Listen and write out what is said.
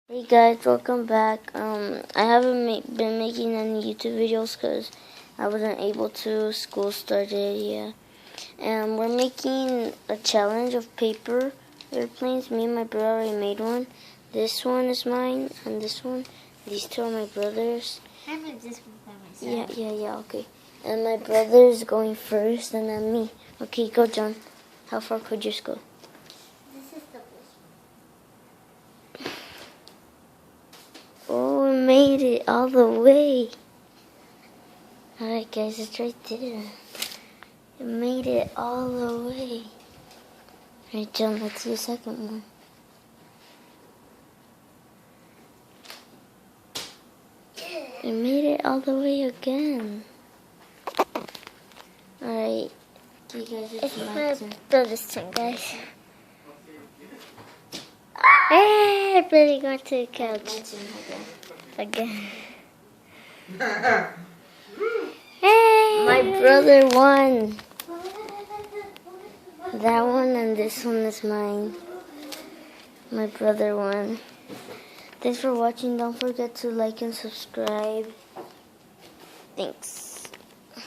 Hey guys, welcome back. I haven't been making any YouTube videos because I wasn't able to. School started, yeah. And we're making a challenge of paper airplanes. Me and my brother already made one. This one is mine, and this one. These two are my brothers. I made this one by myself. Yeah, okay. And my brother is going first, and then me. Okay, go, John. How far could yours go? This is the first Oh, we made it all the way. Alright guys, it's right there. It made it all the way. Alright John, let's do the second one. It made it all the way again. Alright, you guys, it's my turn. brother's turn, guys. Hey, I'm really going to the couch. Again. Hey! My brother won. That one and this one is mine. My brother won. Thanks for watching. Don't forget to like and subscribe. Thanks.